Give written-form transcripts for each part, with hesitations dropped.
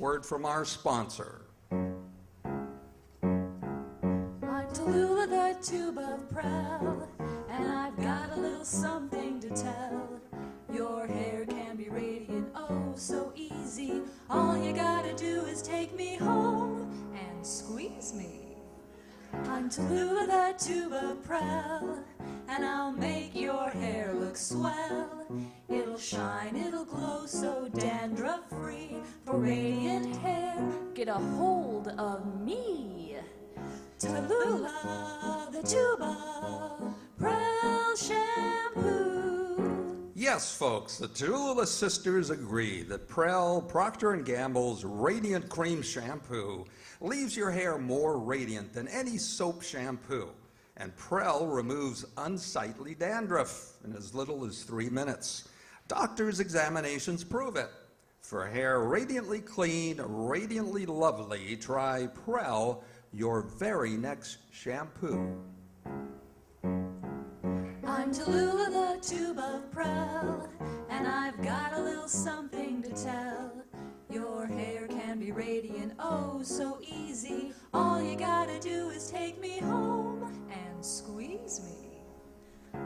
word from our sponsor. I'm Tallulah, the tube of Prel, and I've got a little something to tell. Your hair can be radiant, oh so easy. All you gotta do is take me home and squeeze me. I'm Tallulah, the tube of Prel, and I'll make your hair look swell. It'll shine, it'll glow so dandruff-free. For radiant hair, get a hold of me. Tallulah, the tube of Prel shampoo. Yes, folks, the Tallulah sisters agree that Prel Procter & Gamble's Radiant Cream Shampoo leaves your hair more radiant than any soap shampoo. And Prel removes unsightly dandruff in as little as 3 minutes. Doctors' examinations prove it. For hair radiantly clean, radiantly lovely, try Prel, your very next shampoo. I'm Tallulah, the tube of Prel, and I've got a little something to tell. Your hair can be radiant, oh so easy. All you gotta do is take me home and squeeze me.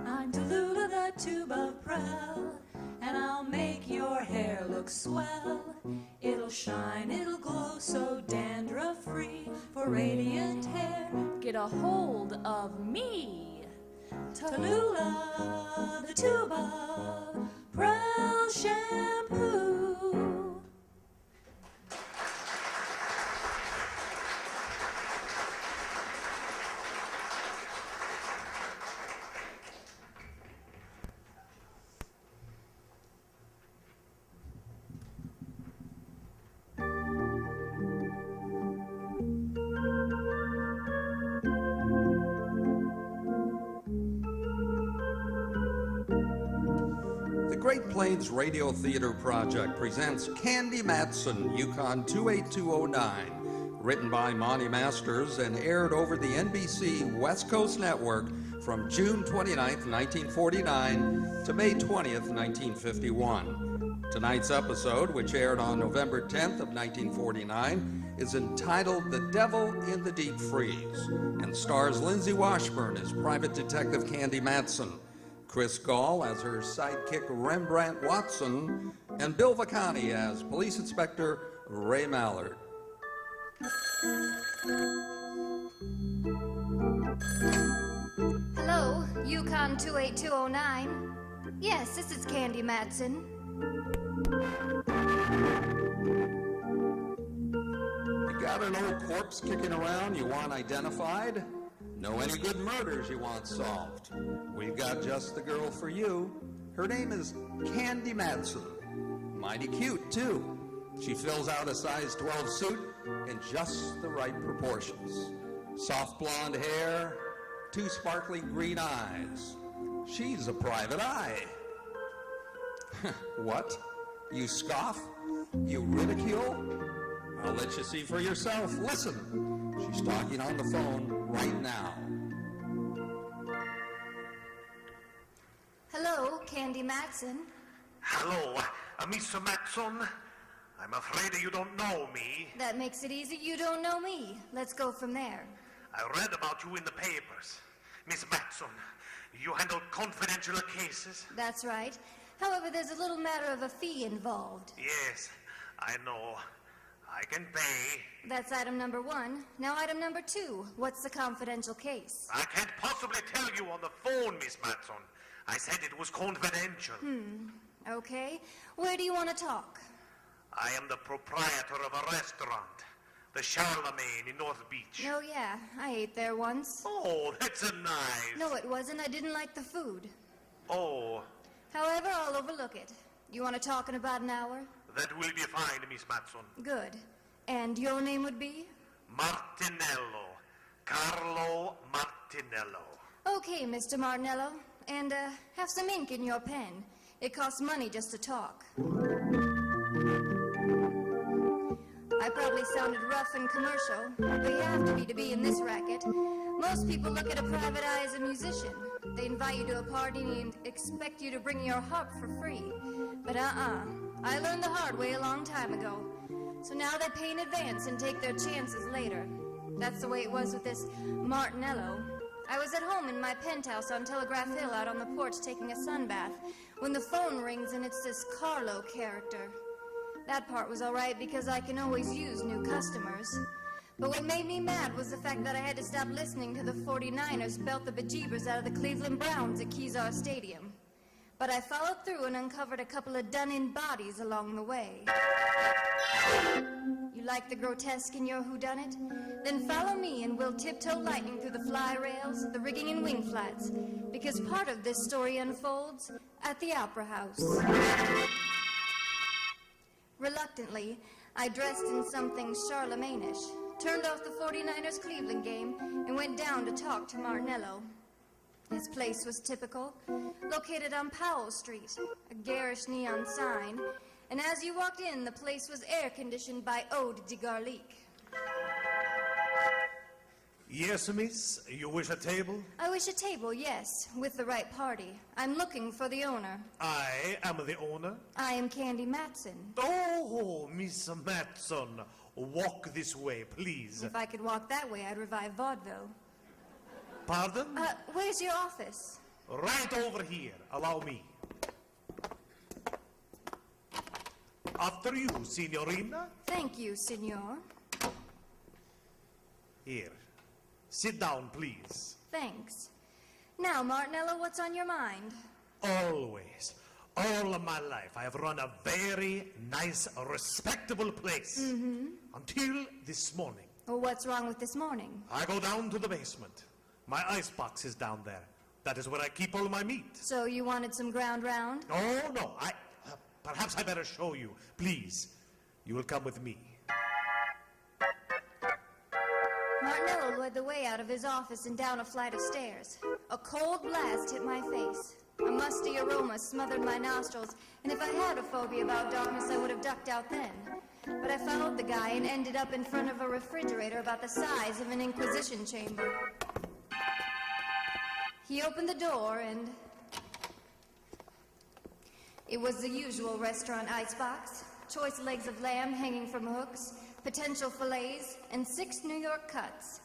I'm Tallulah, the tube of Prel, and I'll make your hair look swell. It'll shine, it'll glow so dandruff-free. For radiant hair, get a hold of me. Tallulah, the tube of Prel shampoo. The Great Plains Radio Theater Project presents Candy Matson, Yukon 28209, written by Monty Masters and aired over the NBC West Coast Network from June 29th, 1949 to May 20th, 1951. Tonight's episode, which aired on November 10th of 1949, is entitled The Devil in the Deep Freeze and stars Lindsay Washburn as Private Detective Candy Matson, Chris Gall as her sidekick Rembrandt Watson, and Bill Vacani as Police Inspector Ray Mallard. Hello, Yukon 28209. Yes, this is Candy Matson. You got an old corpse kicking around you want identified? Know any good murders you want solved? We've got just the girl for you. Her name is Candy Matson. Mighty cute, too. She fills out a size 12 suit in just the right proportions. Soft blonde hair, 2 sparkling green eyes. She's a private eye. What? You scoff? You ridicule? I'll let you see for yourself. Listen. She's talking on the phone right now. Hello, Candy Matson. Hello, Mr. Matson. I'm afraid you don't know me. That makes it easy. You don't know me. Let's go from there. I read about you in the papers. Miss Matson, you handle confidential cases? That's right. However, there's a little matter of a fee involved. Yes, I know. I can pay. That's item number 1. Now item number 2. What's the confidential case? I can't possibly tell you on the phone, Miss Matson. I said it was confidential. Okay. Where do you want to talk? I am the proprietor of a restaurant, the Charlemagne in North Beach. Oh, yeah. I ate there once. Oh, that's a nice. No, it wasn't. I didn't like the food. Oh, However, I'll overlook it. You want to talk in about an hour? that will be fine, Miss Matson. Good. And your name would be? Martinello. Carlo Martinello. Okay, Mr. Martinello. And, have some ink in your pen. It costs money just to talk. I probably sounded rough and commercial, but you have to be in this racket. Most people look at a private eye as a musician. They invite you to a party and expect you to bring your harp for free. But I learned the hard way a long time ago. So now they pay in advance and take their chances later. That's the way it was with this Martinello. I was at home in my penthouse on Telegraph Hill out on the porch taking a sunbath when the phone rings and it's this Carlo character. That part was all right because I can always use new customers. But what made me mad was the fact that I had to stop listening to the 49ers belt the bejeebers out of the Cleveland Browns at Kezar Stadium. But I followed through and uncovered a couple of done-in bodies along the way. You like the grotesque in your whodunit? Then follow me and we'll tiptoe lightning through the fly rails, the rigging and wing flats, because part of this story unfolds at the Opera House. Reluctantly, I dressed in something Charlemagne-ish, turned off the 49ers Cleveland game, and went down to talk to Martinello. His place was typical, located on Powell Street, a garish neon sign, and as you walked in, the place was air-conditioned by Eau de Garlic. Yes, miss. You wish a table? I wish a table, yes, with the right party. I'm looking for the owner. I am the owner. I am Candy Matson. Oh, Miss Matson. Walk this way, please. If I could walk that way, I'd revive vaudeville. Pardon? Where's your office? Right over here. Allow me. After you, signorina. Thank you, senor. Here. Sit down, please. Thanks. Now, Martinello, what's on your mind? Always. All of my life, I have run a very nice, respectable place. Until this morning. Well, what's wrong with this morning? I go down to the basement. My icebox is down there. That is where I keep all my meat. So you wanted some ground round? Oh, no. Perhaps I better show you. Please. You will come with me. Martinello led the way out of his office and down a flight of stairs. A cold blast hit my face. A musty aroma smothered my nostrils, and if I had a phobia about darkness, I would have ducked out then. But I followed the guy and ended up in front of a refrigerator about the size of an inquisition chamber. He opened the door and... it was the usual restaurant icebox. Choice legs of lamb hanging from hooks, potential fillets, and 6 New York cuts.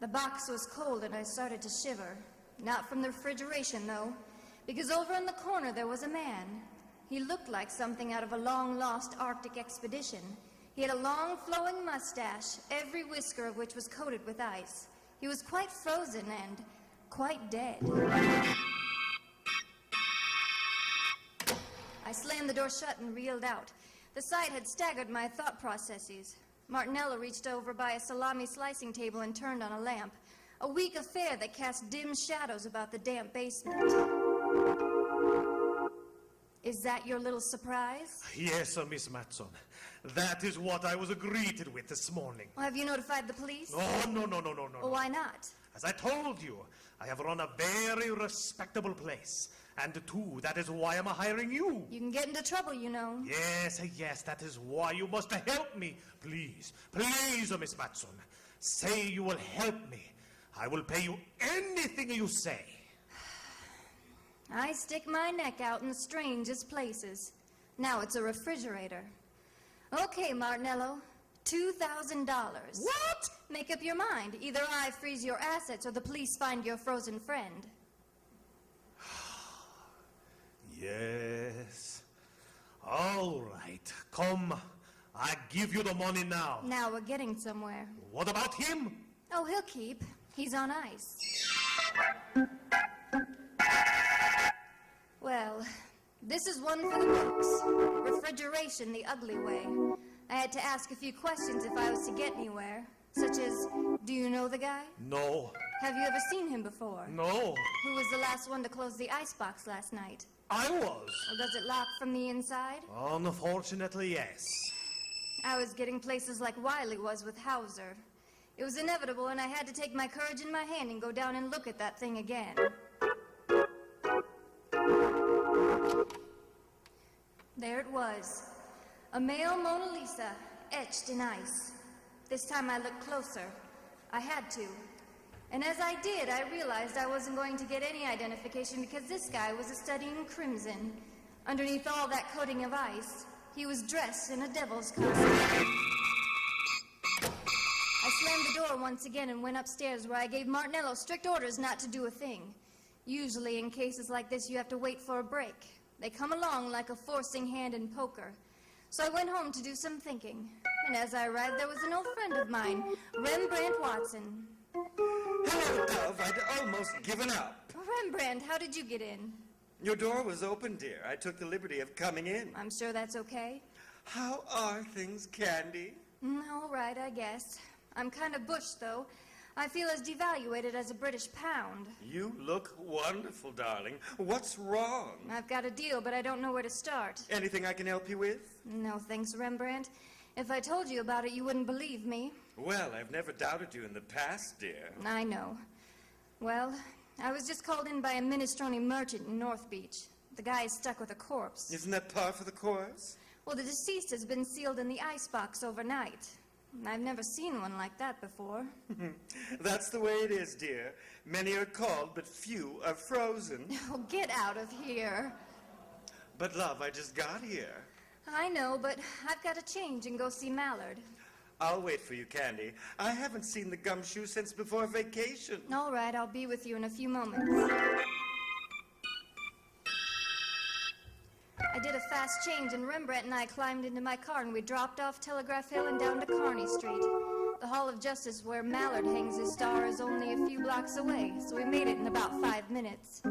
The box was cold and I started to shiver. Not from the refrigeration, though, because over in the corner there was a man. He looked like something out of a long-lost Arctic expedition. He had a long, flowing mustache, every whisker of which was coated with ice. He was quite frozen and quite dead. I slammed the door shut and reeled out. The sight had staggered my thought processes. Martinello reached over by a salami slicing table and turned on a lamp. A weak affair that cast dim shadows about the damp basement. Is that your little surprise? Yes, Miss Matson. That is what I was greeted with this morning. Well, have you notified the police? Oh, no. Well, why not? As I told you, I have run a very respectable place. And two, that is why I'm hiring you. You can get into trouble, you know. Yes, that is why you must help me. Please, Miss Matson. Say you will help me. I will pay you anything you say. I stick my neck out in the strangest places. Now it's a refrigerator. Okay, Martinello, $2,000. What? Make up your mind. Either I freeze your assets or the police find your frozen friend. Yes. All right. Come. I give you the money now. Now we're getting somewhere. What about him? Oh, he'll keep. He's on ice. Well, this is one for the books. Refrigeration the ugly way. I had to ask a few questions if I was to get anywhere. Such as, do you know the guy? No. Have you ever seen him before? No. Who was the last one to close the icebox last night? I was. Well, does it lock from the inside? Unfortunately, yes. I was getting places like Wiley was with Hauser. It was inevitable, and I had to take my courage in my hand and go down and look at that thing again. There it was. A male Mona Lisa, etched in ice. This time I looked closer. I had to. And as I did, I realized I wasn't going to get any identification because this guy was a study in crimson. Underneath all that coating of ice, he was dressed in a devil's costume. once again and went upstairs where I gave Martinello strict orders not to do a thing. Usually in cases like this, you have to wait for a break. They come along like a forcing hand in poker. So I went home to do some thinking. And as I arrived, there was an old friend of mine, Rembrandt Watson. Hello, Dove. I'd almost given up. Rembrandt, how did you get in? Your door was open, dear. I took the liberty of coming in. I'm sure that's okay. How are things, Candy? All right, I guess. I'm kind of bushed, though. I feel as devaluated as a British pound. You look wonderful, darling. What's wrong? I've got a deal, but I don't know where to start. Anything I can help you with? No, thanks, Rembrandt. If I told you about it, you wouldn't believe me. Well, I've never doubted you in the past, dear. I know. Well, I was just called in by a minestrone merchant in North Beach. The guy is stuck with a corpse. Isn't that par for the course? Well, the deceased has been sealed in the icebox overnight. I've never seen one like that before. That's the way it is, dear. Many are called, but few are frozen. Oh, get out of here. But, love, I just got here. I know, but I've got to change and go see Mallard. I'll wait for you, Candy. I haven't seen the gumshoe since before vacation. All right, I'll be with you in a few moments. I did a fast change, and Rembrandt and I climbed into my car, and we dropped off Telegraph Hill and down to Kearny Street. The Hall of Justice where Mallard hangs his star is only a few blocks away, so we made it in about 5 minutes.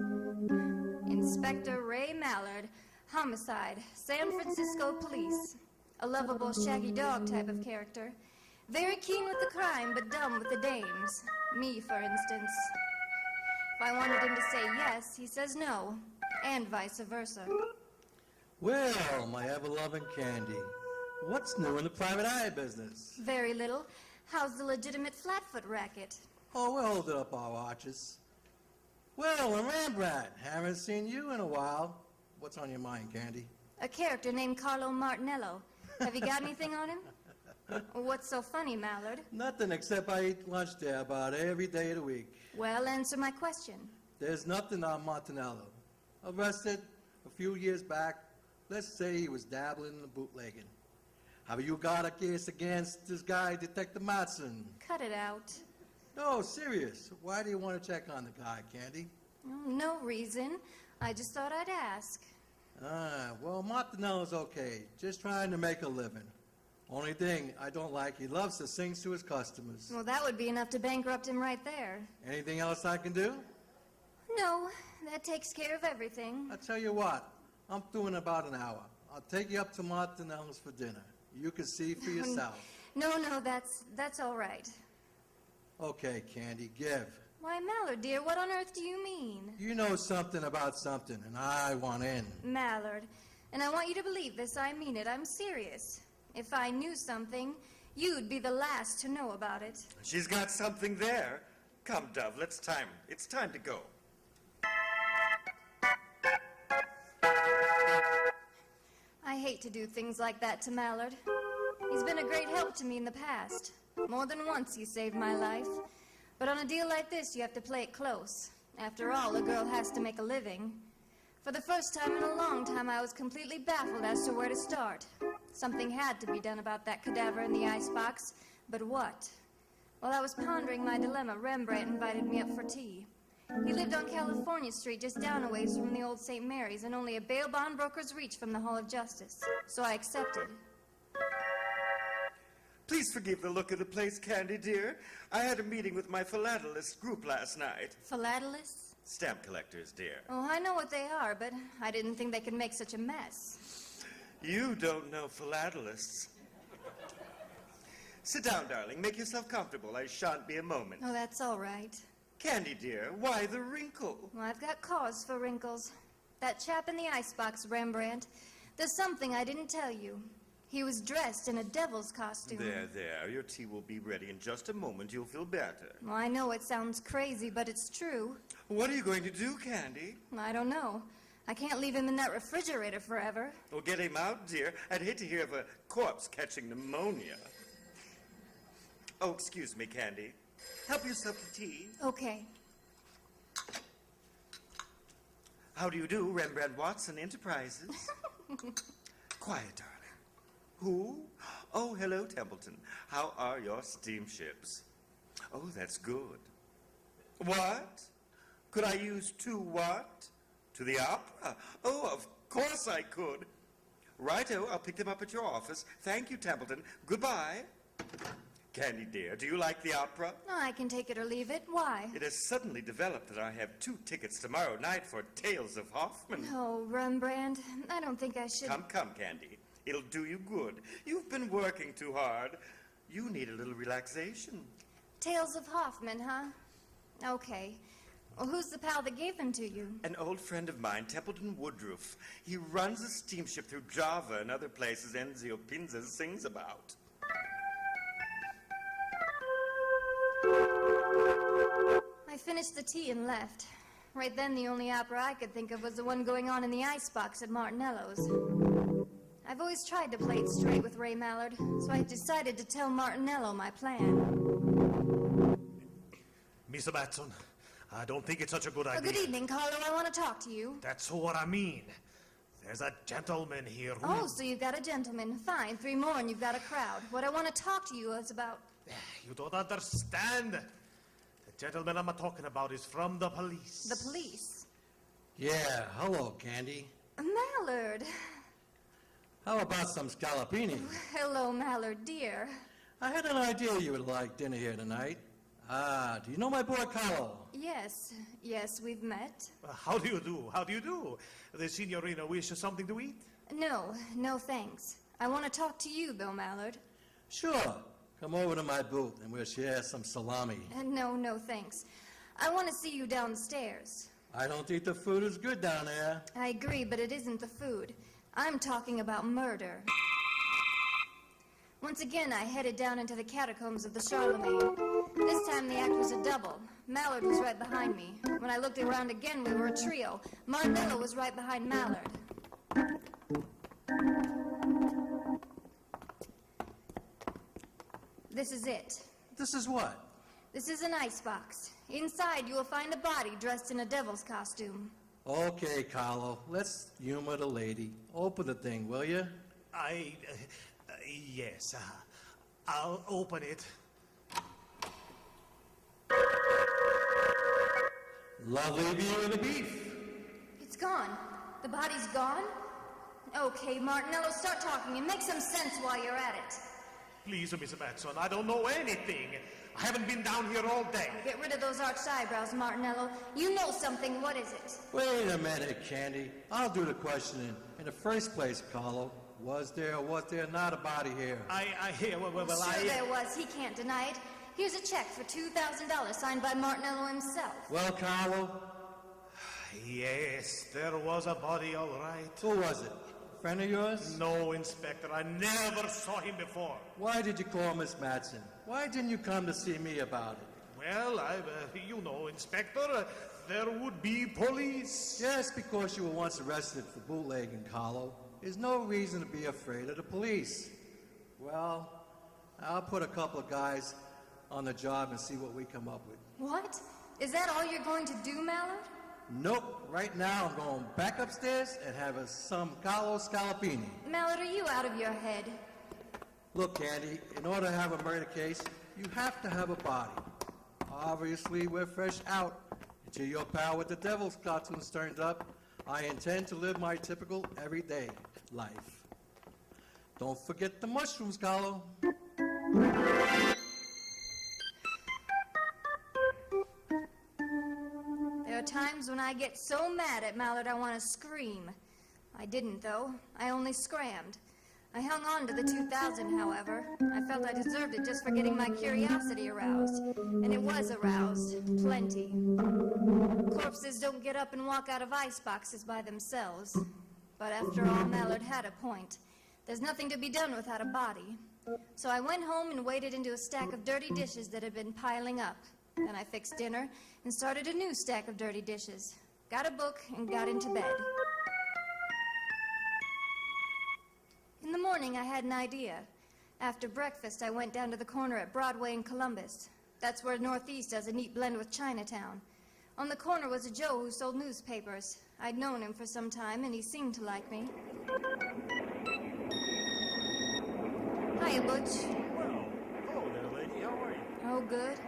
Inspector Ray Mallard, homicide, San Francisco Police. A lovable shaggy dog type of character. Very keen with the crime, but dumb with the dames. Me, for instance. If I wanted him to say yes, he says no, and vice versa. Well, my ever-loving Candy, what's new in the private eye business? Very little. How's the legitimate flatfoot racket? Oh, we'll hold it up our arches. Well, Rembrandt, haven't seen you in a while. What's on your mind, Candy? A character named Carlo Martinello. Have you got anything on him? What's so funny, Mallard? Nothing except I eat lunch there about every day of the week. Well, answer my question. There's nothing on Martinello. Arrested a few years back. Let's say he was dabbling in the bootlegging. Have you got a case against this guy, Detective Matson? Cut it out. No, serious. Why do you want to check on the guy, Candy? Oh, no reason. I just thought I'd ask. Well, Martinello's okay. Just trying to make a living. Only thing I don't like, he loves to sing to his customers. Well, that would be enough to bankrupt him right there. Anything else I can do? No, that takes care of everything. I'll tell you what. I'm through in about an hour. I'll take you up to Martinello's for dinner. You can see for yourself. No, that's all right. Okay, Candy, give. Why, Mallard, dear, what on earth do you mean? You know something about something, and I want in. Mallard, and I want you to believe this, I mean it, I'm serious. If I knew something, you'd be the last to know about it. She's got something there. Come, Dove, it's time to go. I hate to do things like that to Mallard. He's been a great help to me in the past. More than once he saved my life. But on a deal like this, you have to play it close. After all, a girl has to make a living. For the first time in a long time, I was completely baffled as to where to start. Something had to be done about that cadaver in the icebox, but what? While I was pondering my dilemma, Rembrandt invited me up for tea. He lived on California Street, just down a ways from the old St. Mary's, and only a bail bond broker's reach from the Hall of Justice. So I accepted. Please forgive the look of the place, Candy, dear. I had a meeting with my philatelist group last night. Philatelists? Stamp collectors, dear. Oh, I know what they are, but I didn't think they could make such a mess. You don't know philatelists. Sit down, darling. Make yourself comfortable. I shan't be a moment. Oh, that's all right. Candy, dear, why the wrinkle? Well, I've got cause for wrinkles. That chap in the icebox, Rembrandt, there's something I didn't tell you. He was dressed in a devil's costume. There. Your tea will be ready in just a moment. You'll feel better. Well, I know it sounds crazy, but it's true. What are you going to do, Candy? I don't know. I can't leave him in that refrigerator forever. Well, get him out, dear. I'd hate to hear of a corpse catching pneumonia. Oh, excuse me, Candy. Help yourself to tea. Okay. How do you do, Rembrandt Watson Enterprises? Quiet, darling. Who? Oh, hello, Templeton. How are your steamships? Oh, that's good. What? Could I use to what? To the opera? Oh, of course I could. Righto, I'll pick them up at your office. Thank you, Templeton. Goodbye. Candy, dear, do you like the opera? Oh, I can take it or leave it. Why? It has suddenly developed that I have 2 tickets tomorrow night for Tales of Hoffman. Oh, Rembrandt, I don't think I should... Come, Candy. It'll do you good. You've been working too hard. You need a little relaxation. Tales of Hoffman, huh? Okay. Well, who's the pal that gave them to you? An old friend of mine, Templeton Woodruff. He runs a steamship through Java and other places Enzio Pinza sings about. I finished the tea and left. Right then, the only opera I could think of was the one going on in the icebox at Martinello's. I've always tried to play it straight with Ray Mallard, so I decided to tell Martinello my plan. Mr. Matson, I don't think it's such a good idea. Good evening, Carlo. I want to talk to you. That's what I mean. There's a gentleman here who... Oh, so you've got a gentleman. Fine. 3 more and you've got a crowd. What I want to talk to you is about... You don't understand. The gentleman I'm talking about is from the police. The police? Yeah, hello, Candy. Mallard. How about some scallopini? Hello, Mallard, dear. I had an idea you would like dinner here tonight. Do you know my boy Carlo? Yes, we've met. How do you do? How do you do? The signorina wishes something to eat? No thanks. I want to talk to you, though, Mallard. Sure. Come over to my booth and we'll share some salami. No thanks. I want to see you downstairs. I don't think the food is good down there. I agree, but it isn't the food. I'm talking about murder. Once again, I headed down into the catacombs of the Charlemagne. This time the act was a double. Mallard was right behind me. When I looked around again, we were a trio. Martinello was right behind Mallard. This is it. This is what? This is an icebox. Inside, you will find a body dressed in a devil's costume. Okay, Carlo, let's humor the lady. Open the thing, will you? Yes. I'll open it. Lovely view of the beef. It's gone. The body's gone? Okay, Martinello, start talking and make some sense while you're at it. Please, Mr. Matson, I don't know anything. I haven't been down here all day. Get rid of those arched eyebrows, Martinello. You know something. What is it? Wait a minute, Candy. I'll do the questioning. In the first place, Carlo, was there or was there not a body here? Sure there was. He can't deny it. Here's a check for $2,000 signed by Martinello himself. Well, Carlo? Yes, there was a body, all right. Who was it? A friend of yours? No, Inspector. I never saw him before. Why did you call Miss Matson? Why didn't you come to see me about it? Well, you know, Inspector, there would be police. Just because you were once arrested for bootlegging, Carlo, is no reason to be afraid of the police. Well, I'll put a couple of guys on the job and see what we come up with. What? Is that all you're going to do, Mallard? Nope. Right now, I'm going back upstairs and have some Carlo Scalapini. Mallard, are you out of your head? Look, Candy, in order to have a murder case, you have to have a body. Obviously, we're fresh out. Until your pal with the devil's cartoons turns up, I intend to live my typical everyday life. Don't forget the mushrooms, Carlo. There are times when I get so mad at Mallard I want to scream. I didn't, though. I only scrammed. I hung on to the 2,000, however. I felt I deserved it just for getting my curiosity aroused. And it was aroused. Plenty. Corpses don't get up and walk out of iceboxes by themselves. But after all, Mallard had a point. There's nothing to be done without a body. So I went home and waded into a stack of dirty dishes that had been piling up. Then I fixed dinner and started a new stack of dirty dishes. Got a book and got into bed. In the morning, I had an idea. After breakfast, I went down to the corner at Broadway and Columbus. That's where Northeast does a neat blend with Chinatown. On the corner was a Joe who sold newspapers. I'd known him for some time, and he seemed to like me. Hiya, Butch. Well, hello there, lady. How are you? Oh, good.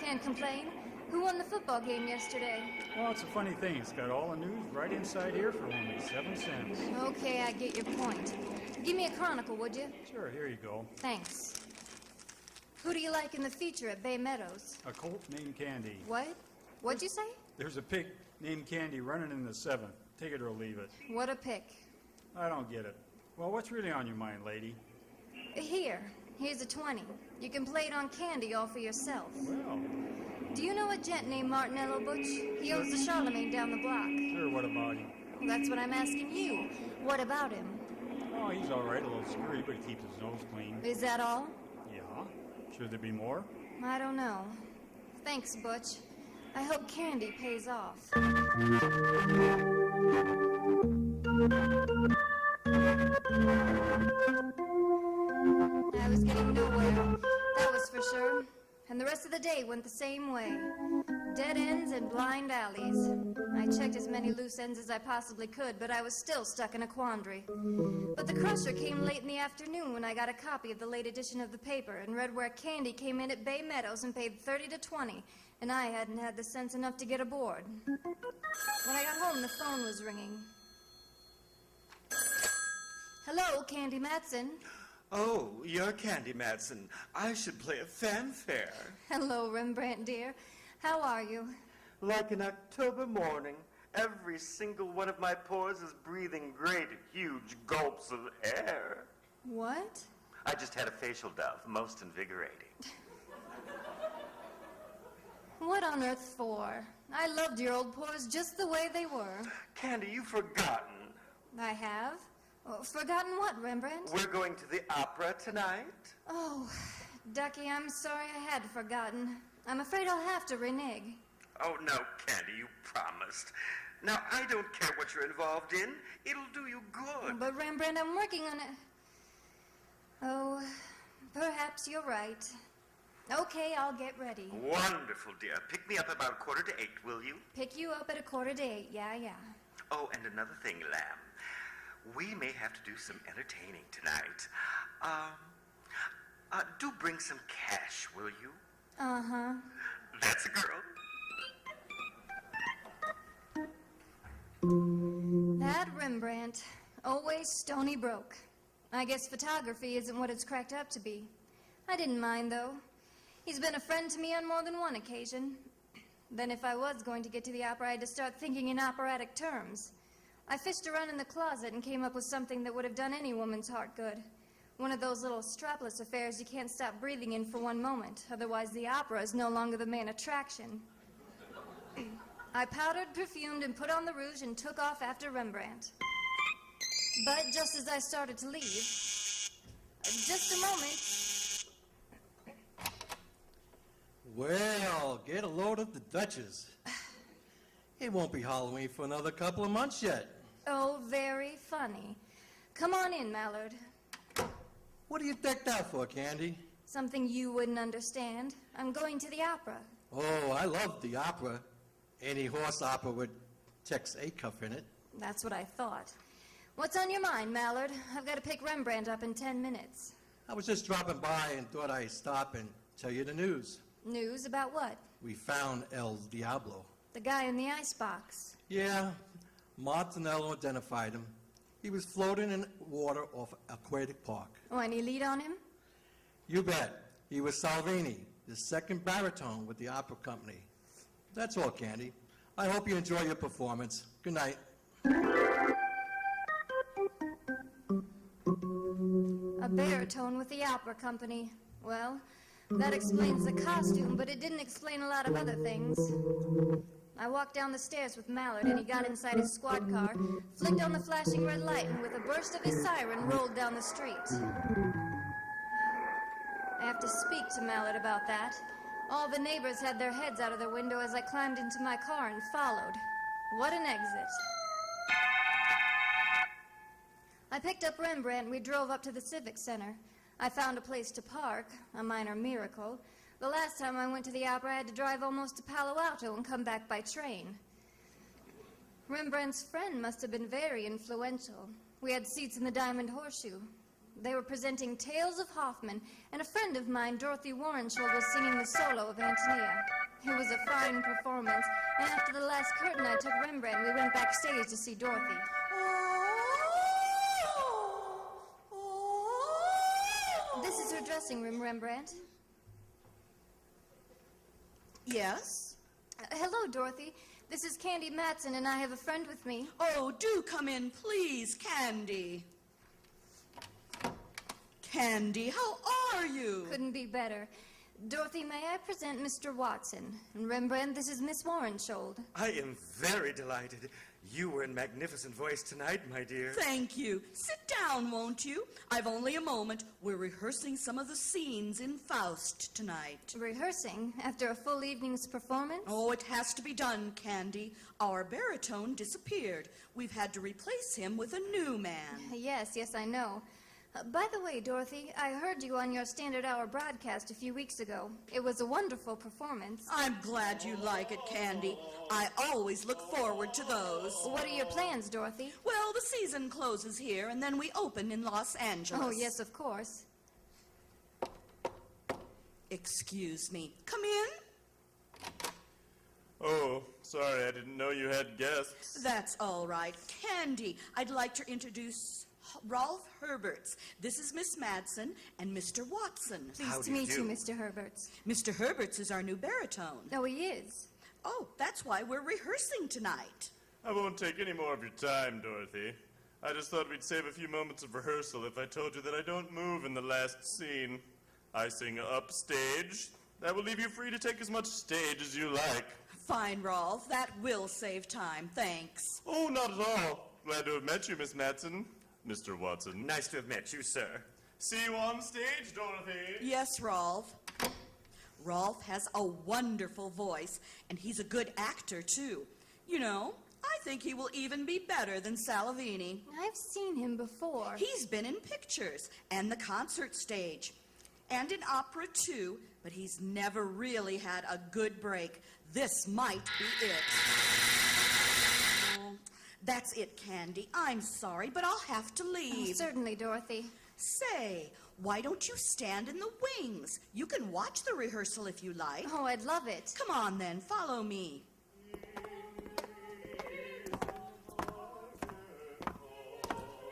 Can't complain. Who won the football game yesterday? Well, it's a funny thing. It's got all the news right inside here for only 7 cents. Okay, I get your point. Give me a chronicle, would you? Sure, here you go. Thanks. Who do you like in the feature at Bay Meadows? A colt named Candy. What? What'd you say? There's a pick named Candy running in the 7th. Take it or leave it. What a pick. I don't get it. Well, what's really on your mind, lady? Here's a 20. You can play it on Candy all for yourself. Well, Do you know a gent named Martinello, Butch? He owns the Charlemagne down the block. sure, what about him? Well, that's what I'm asking you. What about him? Oh, he's all right, a little screwy, but he keeps his nose clean. Is that all? Yeah. Should there be more? I don't know. Thanks, Butch. I hope Candy pays off. I was getting nowhere, that was for sure. And the rest of the day went the same way. Dead ends and blind alleys. I checked as many loose ends as I possibly could, but I was still stuck in a quandary. But the crusher came late in the afternoon when I got a copy of the late edition of the paper and read where Candy came in at Bay Meadows and paid 30 to 20, and I hadn't had the sense enough to get aboard. When I got home, the phone was ringing. Hello, Candy Matson. Oh, you're Candy Matson. I should play a fanfare. Hello, Rembrandt dear. How are you? Like an October morning, every single one of my pores is breathing great, huge gulps of air. What? I just had a facial dove, most invigorating. What on earth for? I loved your old pores just the way they were. Candy, you've forgotten. I have? Oh, forgotten what, Rembrandt? We're going to the opera tonight. Oh, Ducky, I'm sorry I had forgotten. I'm afraid I'll have to renege. Oh, no, Candy, you promised. Now, I don't care what you're involved in. It'll do you good. But Rembrandt, I'm working on it. Oh, perhaps you're right. Okay, I'll get ready. Wonderful, dear. Pick me up about 7:45, will you? Pick you up at 7:45, yeah. Oh, and another thing, Lamb. We may have to do some entertaining tonight. Do bring some cash, will you? Uh-huh. That's a girl. That Rembrandt, always stony broke. I guess photography isn't what it's cracked up to be. I didn't mind, though. He's been a friend to me on more than one occasion. Then if I was going to get to the opera, I had to start thinking in operatic terms. I fished around in the closet and came up with something that would have done any woman's heart good. One of those little strapless affairs you can't stop breathing in for one moment, otherwise the opera is no longer the main attraction. I powdered, perfumed, and put on the rouge and took off after Rembrandt. But just as I started to leave, just a moment. Well, get a load of the Duchess. It won't be Halloween for another couple of months yet. Oh, very funny. Come on in, Mallard. What are you decked out for, Candy? Something you wouldn't understand. I'm going to the opera. Oh, I love the opera. Any horse opera with Tex Acuff in it. That's what I thought. What's on your mind, Mallard? I've got to pick Rembrandt up in 10 minutes. I was just dropping by and thought I'd stop and tell you the news. News about what? We found El Diablo. The guy in the icebox. Yeah, Martinello identified him. He was floating in water off Aquatic Park. Oh, any lead on him? You bet. He was Salvini, the second baritone with the opera company. That's all, Candy. I hope you enjoy your performance. Good night. A baritone with the opera company. Well, that explains the costume, but it didn't explain a lot of other things. I walked down the stairs with Mallard, and he got inside his squad car, flicked on the flashing red light, and with a burst of his siren, rolled down the street. I have to speak to Mallard about that. All the neighbors had their heads out of their window as I climbed into my car and followed. What an exit. I picked up Rembrandt and we drove up to the Civic Center. I found a place to park, a minor miracle. The last time I went to the opera, I had to drive almost to Palo Alto and come back by train. Rembrandt's friend must have been very influential. We had seats in the Diamond Horseshoe. They were presenting Tales of Hoffman, and a friend of mine, Dorothy Warrensholt, was singing the solo of Antonia. It was a fine performance, and after the last curtain, I took Rembrandt and we went backstage to see Dorothy. This is her dressing room, Rembrandt. Yes? Hello, Dorothy. This is Candy Matson, and I have a friend with me. Oh, do come in, please, Candy. Candy, how are you? Couldn't be better. Dorothy, may I present Mr. Watson? And Rembrandt, this is Miss Warrensholt. I am very delighted. You were in magnificent voice tonight, my dear. Thank you. Sit down, won't you? I've only a moment. We're rehearsing some of the scenes in Faust tonight. Rehearsing after a full evening's performance? Oh, it has to be done, Candy. Our baritone disappeared. We've had to replace him with a new man. Yes, I know. By the way, Dorothy, I heard you on your standard hour broadcast a few weeks ago. It was a wonderful performance. I'm glad you like it, Candy. I always look forward to those. What are your plans, Dorothy? Well, the season closes here, and then we open in Los Angeles. Oh, yes, of course. Excuse me. Come in. Oh, sorry, I didn't know you had guests. That's all right. Candy, I'd like to introduce Rolf Herberts. This is Miss Matson and Mr. Watson. Pleased to meet you, Mr. Herberts. Mr. Herberts is our new baritone. Oh, he is? Oh, that's why we're rehearsing tonight. I won't take any more of your time, Dorothy. I just thought we'd save a few moments of rehearsal if I told you that I don't move in the last scene. I sing upstage. That will leave you free to take as much stage as you like. Fine, Rolf. That will save time. Thanks. Oh, not at all. Glad to have met you, Miss Matson. Mr. Watson. Nice to have met you, sir. See you on stage, Dorothy. Yes, Rolf. Rolf has a wonderful voice, and he's a good actor, too. You know, I think he will even be better than Salavini. I've seen him before. He's been in pictures and the concert stage and in opera, too, but he's never really had a good break. This might be it. That's it, Candy. I'm sorry, but I'll have to leave. Oh, certainly, Dorothy. Say, why don't you stand in the wings? You can watch the rehearsal if you like. Oh, I'd love it. Come on, then. Follow me.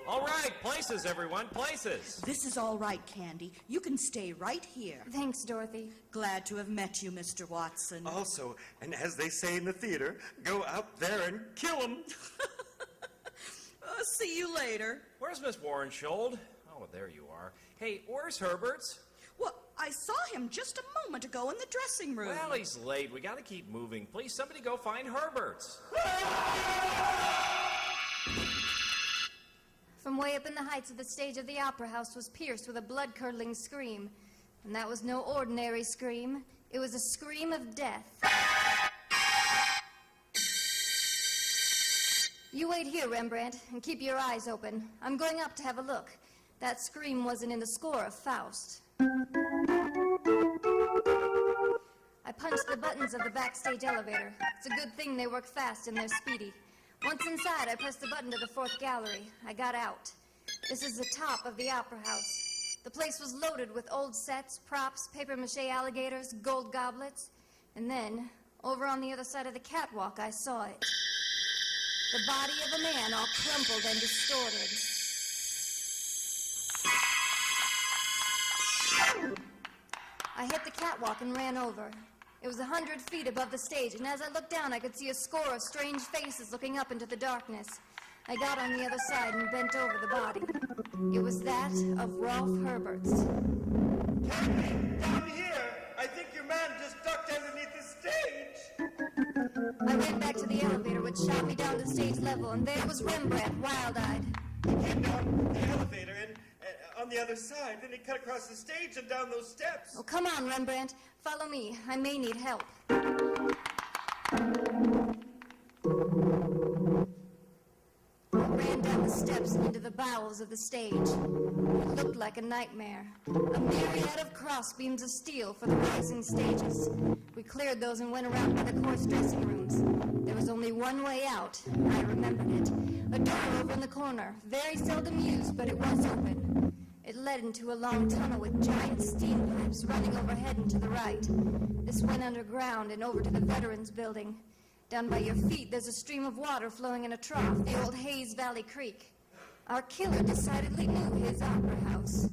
All right, places, everyone, places. This is all right, Candy. You can stay right here. Thanks, Dorothy. Glad to have met you, Mr. Watson. Also, and as they say in the theater, go out there and kill them. See you later. Where's Miss Warrensholt? Oh, there you are. Hey, where's Herberts? Well, I saw him just a moment ago in the dressing room. Well, he's late. We gotta keep moving. Please, somebody go find Herberts. From way up in the heights of the stage of the Opera House was pierced with a blood-curdling scream. And that was no ordinary scream. It was a scream of death. You wait here, Rembrandt, and keep your eyes open. I'm going up to have a look. That scream wasn't in the score of Faust. I punched the buttons of the backstage elevator. It's a good thing they work fast and they're speedy. Once inside, I pressed the button to the fourth gallery. I got out. This is the top of the Opera House. The place was loaded with old sets, props, papier-mâché alligators, gold goblets. And then, over on the other side of the catwalk, I saw it. The body of a man all crumpled and distorted. I hit the catwalk and ran over. It was 100 feet above the stage, and as I looked down, I could see a score of strange faces looking up into the darkness. I got on the other side and bent over the body. It was that of Rolf Herberts. Candy, down here! I think your man just ducked underneath the stage! I ran back to the elevator, which shot me down to stage level, and there was Rembrandt, wild-eyed. He came down the elevator and on the other side, then he cut across the stage and down those steps. Oh, come on, Rembrandt. Follow me. I may need help. I ran down the steps and into the bowels of the stage. It looked like a nightmare. A myriad of crossbeams of steel for the rising stages. We cleared those and went around by the course dressing rooms. There was only one way out. I remembered it. A door over in the corner. Very seldom used, but it was open. It led into a long tunnel with giant steam pipes running overhead and to the right. This went underground and over to the Veterans Building. Down by your feet, there's a stream of water flowing in a trough, the old Hayes Valley Creek. Our killer decidedly knew his opera house.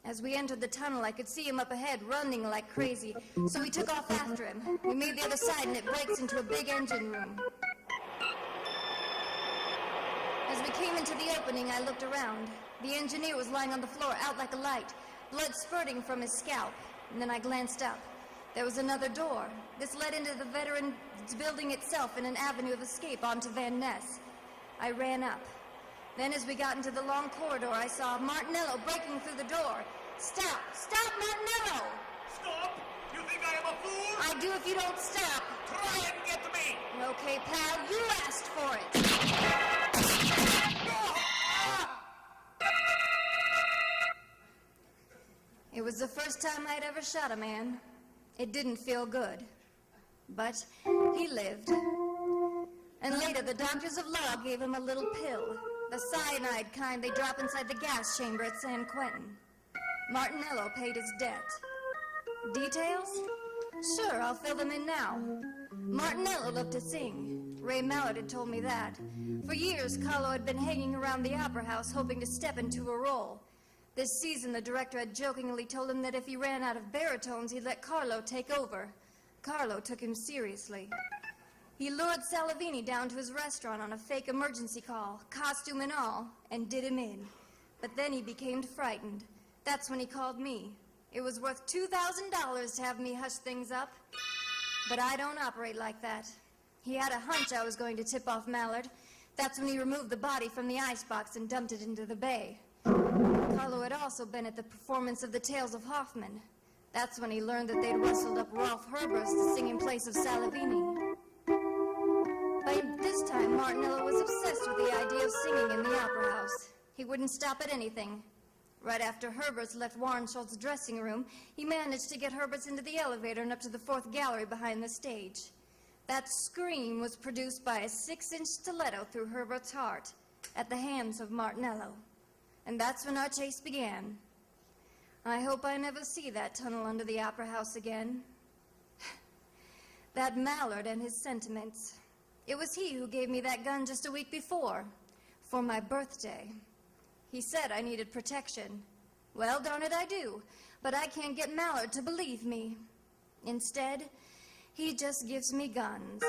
As we entered the tunnel, I could see him up ahead, running like crazy, so we took off after him. We made the other side, and it breaks into a big engine room. As we came into the opening, I looked around. The engineer was lying on the floor, out like a light, blood spurting from his scalp. And then I glanced up. There was another door. This led into the Veterans Building itself in an avenue of escape onto Van Ness. I ran up. Then as we got into the long corridor, I saw Martinello breaking through the door. Stop! Stop, Martinello! Stop? You think I am a fool? I do if you don't stop. Try and get me! Okay, pal, you asked for it. It was the first time I'd ever shot a man. It didn't feel good. But he lived. And later, the doctors of law gave him a little pill. The cyanide kind they drop inside the gas chamber at San Quentin. Martinello paid his debt. Details? Sure, I'll fill them in now. Martinello loved to sing. Ray Mallard had told me that. For years, Carlo had been hanging around the opera house hoping to step into a role. This season, the director had jokingly told him that if he ran out of baritones, he'd let Carlo take over. Carlo took him seriously. He lured Salavini down to his restaurant on a fake emergency call, costume and all, and did him in. But then he became frightened. That's when he called me. It was worth $2,000 to have me hush things up. But I don't operate like that. He had a hunch I was going to tip off Mallard. That's when he removed the body from the icebox and dumped it into the bay. Carlo had also been at the performance of the Tales of Hoffman. That's when he learned that they'd rustled up Rolf Herbers to sing in place of Salavini. By this time, Martinello was obsessed with the idea of singing in the opera house. He wouldn't stop at anything. Right after Herbers left Warren Schultz's dressing room, he managed to get Herbers into the elevator and up to the fourth gallery behind the stage. That scream was produced by a 6-inch stiletto through Herbert's heart at the hands of Martinello. And that's when our chase began. I hope I never see that tunnel under the opera house again. That Mallard and his sentiments. It was he who gave me that gun just a week before, for my birthday. He said I needed protection. Well, darn it, I do. But I can't get Mallard to believe me. Instead, he just gives me guns.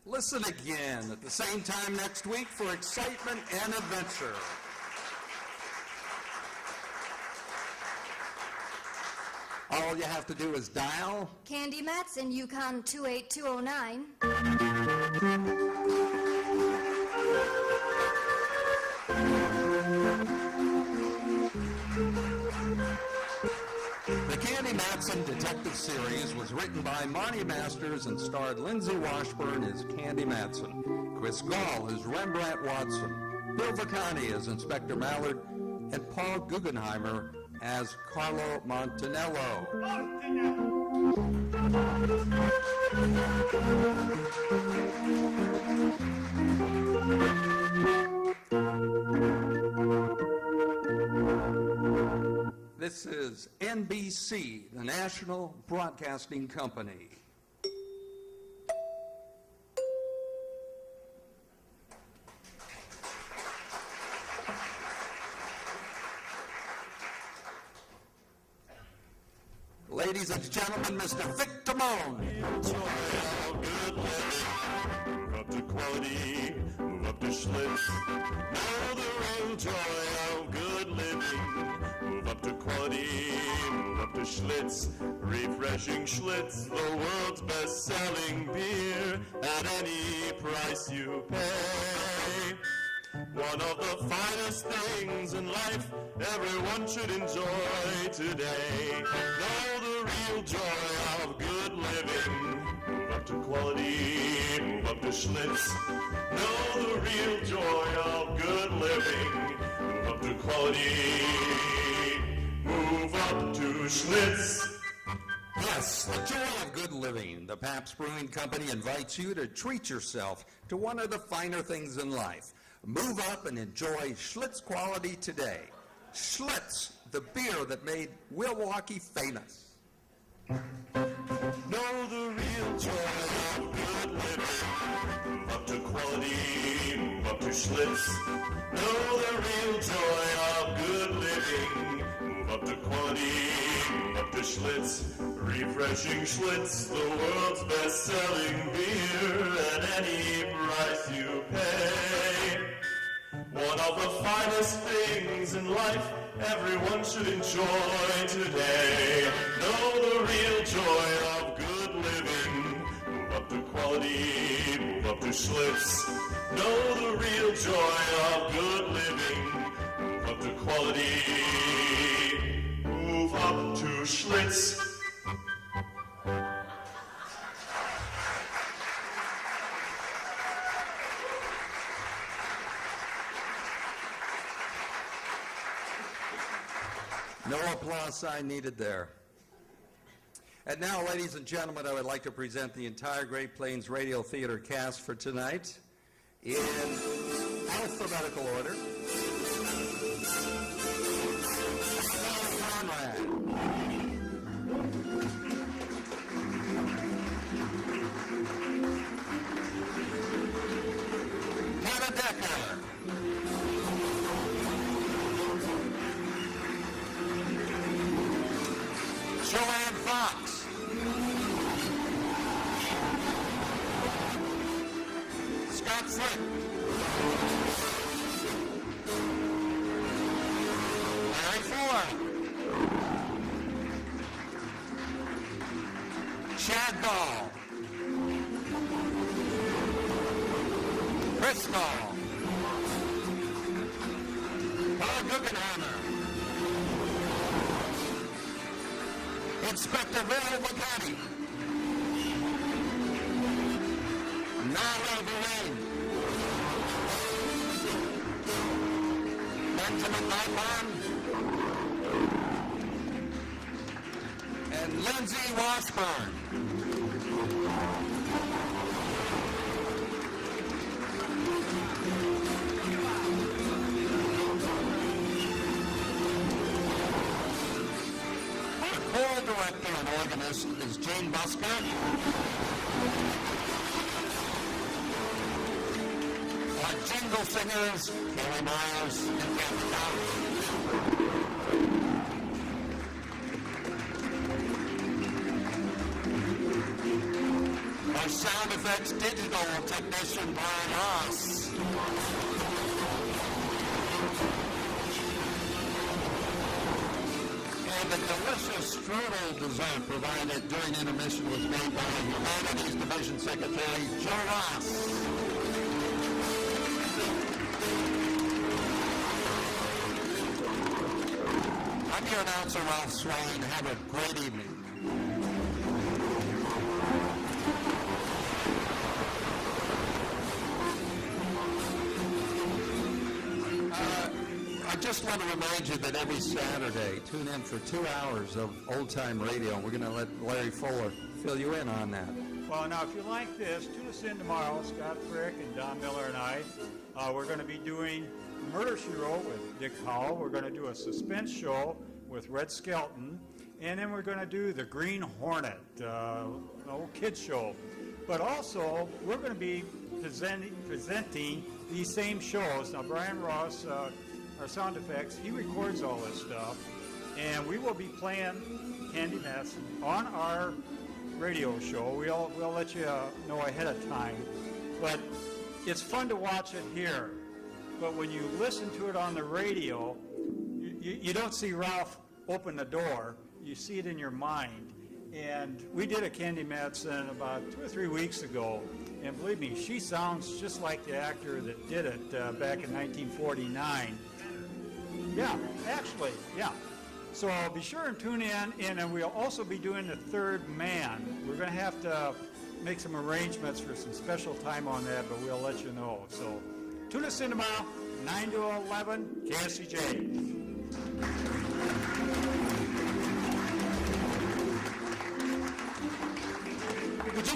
Listen again at the same time next week for excitement and adventure. All you have to do is dial Candy Matson, Yukon 28209. The Candy Matson Detective Series was written by Monty Masters and starred Lindsay Washburn as Candy Matson, Chris Gall as Rembrandt Watson, Bill Vacani as Inspector Mallard, and Paul Guggenheimer as Carlo Montanello. This is NBC, the National Broadcasting Company. Ladies and gentlemen, Mr. Vic Damone. Move up to quality, move up to Schlitz. Know the real joy of good living. Move up to quality, move up to Schlitz. Refreshing Schlitz, the world's best-selling beer at any price you pay. One of the finest things in life everyone should enjoy today. Know the real joy of good living. Move up to quality, move up to Schlitz. Know the real joy of good living. Move up to quality, move up to Schlitz. Yes, the joy of good living. The Pabst Brewing Company invites you to treat yourself to one of the finer things in life. Move up and enjoy Schlitz quality today. Schlitz, the beer that made Milwaukee famous. Know the real joy of good living. Move up to quality, move up to Schlitz. Know the real joy of good living. Move up to quality, move up to Schlitz. Refreshing Schlitz, the world's best-selling beer at any price you pay. One of the finest things in life everyone should enjoy today. Know the real joy of good living. Move up to quality, move up to Schlitz. Know the real joy of good living. Move up to quality, move up to Schlitz. No applause sign needed there. And now, ladies and gentlemen, I would like to present the entire Great Plains Radio Theater cast for tonight in alphabetical order. Conrad. Hannah Decker. Joanne Fox. Scott Flick. Larry Ford. Chad Ball. Chris Ball. Paul Guggenheimer. Inspector Bill McCarty. Nala Verlaine. Benjamin Nightman. And Lindsay Washburn. Choral director and organist is Jane Busker. Our jingle singers, Kelly Myers and Kathy Dowd. Our sound effects digital technician, Brian Ross. And the delicious strudel dessert provided during intermission was made by the Humanities Division Secretary, Joe Ross. I'm your announcer, Ralph Swain. Have a great evening. I just want to remind you that every Saturday, tune in for 2 hours of old-time radio. We're going to let Larry Fuller fill you in on that. Well, now, if you like this, tune us in tomorrow. Scott Frick and Don Miller and I, we're going to be doing Murder, She Wrote with Dick Powell. We're going to do a suspense show with Red Skelton. And then we're going to do the Green Hornet, old kids show. But also, we're going to be presenting these same shows. Now, Brian Ross, our sound effects, he records all this stuff. And we will be playing Candy Matson on our radio show. We'll let you know ahead of time. But it's fun to watch it here. But when you listen to it on the radio, you don't see Ralph open the door. You see it in your mind. And we did a Candy Matson about 2 or 3 weeks ago. And believe me, she sounds just like the actor that did it back in 1949. Yeah, actually, yeah. So be sure and tune in, and we'll also be doing The Third Man. We're going to have to make some arrangements for some special time on that, but we'll let you know. So tune us in tomorrow, 9 to 11, KSCJ.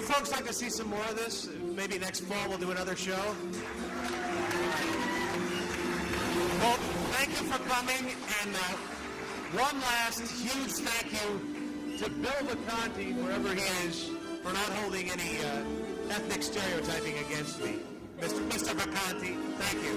folks like to see some more of this? Maybe next fall we'll do another show. Well, thank you for coming, and one last huge thank you to Bill Vacanti, wherever he is, for not holding any ethnic stereotyping against me. Mr. Vacanti, thank you.